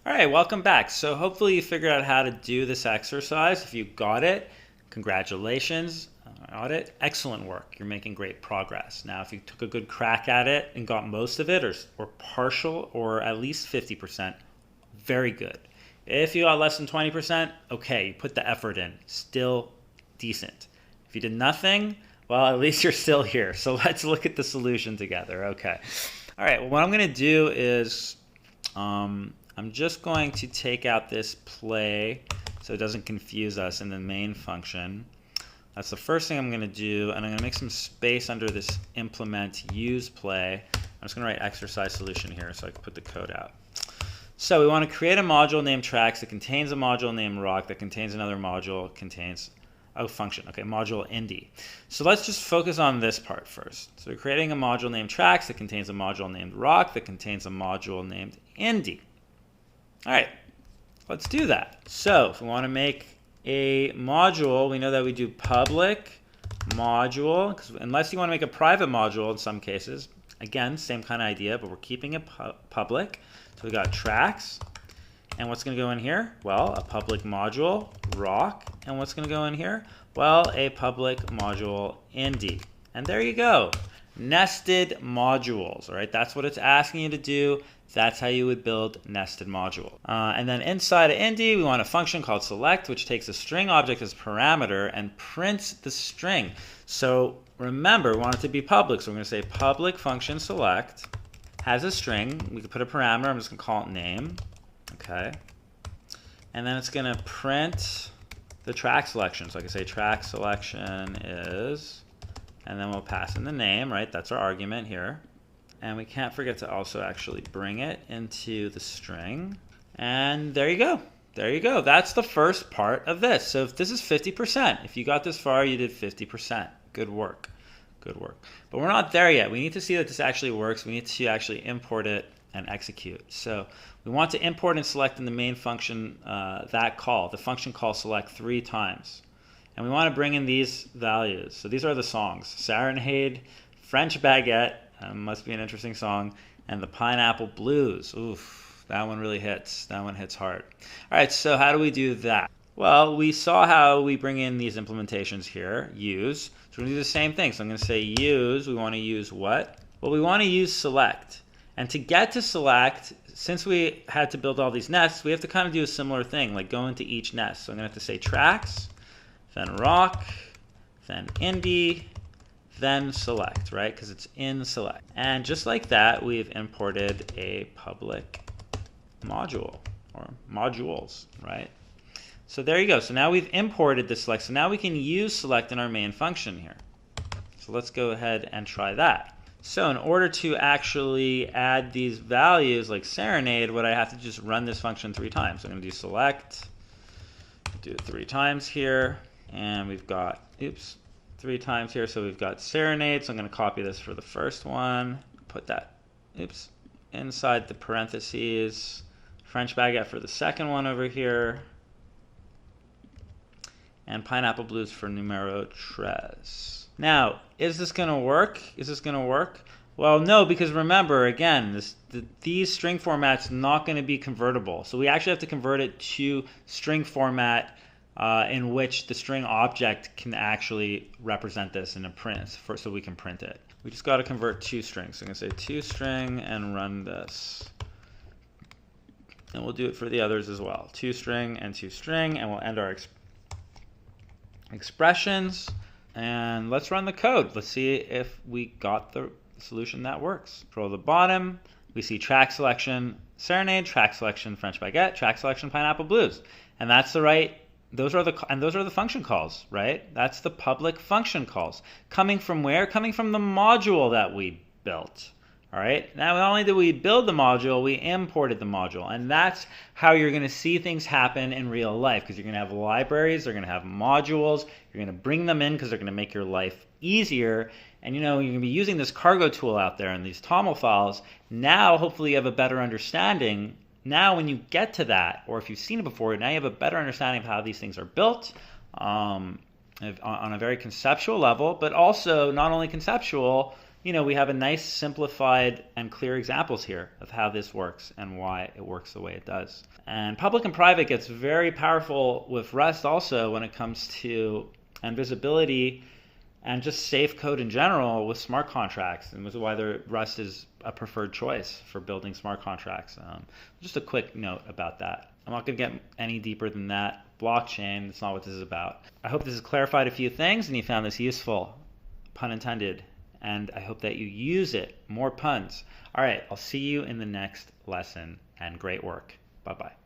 All right, welcome back. So hopefully you figured out how to do this exercise. If you got it, congratulations. Got it. Excellent work. You're making great progress. Now, if you took a good crack at it and got most of it or partial or at least 50%, very good. If you got less than 20%, okay, you put the effort in. Still decent. If you did nothing, well, at least you're still here. So let's look at the solution together. Okay. All right, well, what I'm going to do is I'm just going to take out this play so it doesn't confuse us in the main function. That's the first thing I'm going to do, and I'm going to make some space under this implement use play. I'm just going to write exercise solution here so I can put the code out. So we want to create a module named tracks that contains a module named rock that contains another module contains function. Okay, module indie. So let's just focus on this part first. So we're creating a module named tracks that contains a module named rock that contains a module named indie. All right, let's do that. So if we want to make a module, we know that we do public module, unless you want to make a private module in some cases. Again, same kind of idea, but we're keeping it public. So we got tracks, and what's going to go in here? Well, a public module, rock, and what's going to go in here? Well, a public module, indie. And there you go. Nested modules, all right? That's what it's asking you to do. That's how you would build nested module. And then inside of indie, we want a function called select, which takes a string object as parameter and prints the string. So remember, we want it to be public. So we're going to say public function select has a string. We could put a parameter. I'm just going to call it name. Okay. And then it's going to print the track selection. So I can say track selection is, and then we'll pass in the name, right? That's our argument here. And we can't forget to also actually bring it into the string. And there you go. There you go. That's the first part of this. So if this is 50%, if you got this far, you did 50%. Good work. Good work. But we're not there yet. We need to see that this actually works. We need to actually import it and execute. So we want to import and select in the main function that call, the function call select 3 times. And we want to bring in these values. So these are the songs. Serenade, French Baguette, must be an interesting song, and the Pineapple Blues. Oof, that one really hits. That one hits hard. All right, so how do we do that? Well, we saw how we bring in these implementations here, use. So we're going to do the same thing. So I'm going to say use. We want to use what? Well, we want to use select. And to get to select, since we had to build all these nests, we have to kind of do a similar thing, like go into each nest. So I'm going to have to say tracks, then rock, then indie, then select, right? Because it's in select. And just like that, we've imported a public module or modules, right? So there you go. So now we've imported the select. So now we can use select in our main function here. So let's go ahead and try that. So in order to actually add these values like serenade, what I have to just run this function 3 times. So I'm going to do select, do it 3 times here, and we've got, 3 times here. So we've got serenade. So I'm going to copy this for the first one, put that, inside the parentheses. French Baguette for the second one over here. And Pineapple Blues for numero tres. Now, is this going to work? Is this going to work? Well, no, because remember, again, these string formats not going to be convertible. So we actually have to convert it to string format in which the string object can actually represent this in a print, so we can print it. We just got to convert 2 strings. So I'm going to say 2 string and run this. And we'll do it for the others as well. 2 string and 2 string, and we'll end our expressions. And let's run the code. Let's see if we got the solution that works. Scroll to the bottom. We see track selection, serenade, track selection, French Baguette, track selection, Pineapple Blues. And that's the right. Those are the function calls, right? That's the public function calls. Coming from where? Coming from the module that we built. All right. Now, not only did we build the module, we imported the module. And that's how you're going to see things happen in real life, because you're going to have libraries, they're going to have modules, you're going to bring them in because they're going to make your life easier. And you're going to be using this cargo tool out there and these TOML files. Now, hopefully you have a better understanding. Now, when you get to that, or if you've seen it before, now you have a better understanding of how these things are built on a very conceptual level, but also not only conceptual, we have a nice simplified and clear examples here of how this works and why it works the way it does. And public and private gets very powerful with Rust also when it comes to and visibility and just safe code in general with smart contracts, and this is why Rust is a preferred choice for building smart contracts. Just a quick note about that. I'm not going to get any deeper than that. Blockchain, that's not what this is about. I hope this has clarified a few things and you found this useful, pun intended, and I hope that you use it. More puns. All right, I'll see you in the next lesson, and great work. Bye-bye.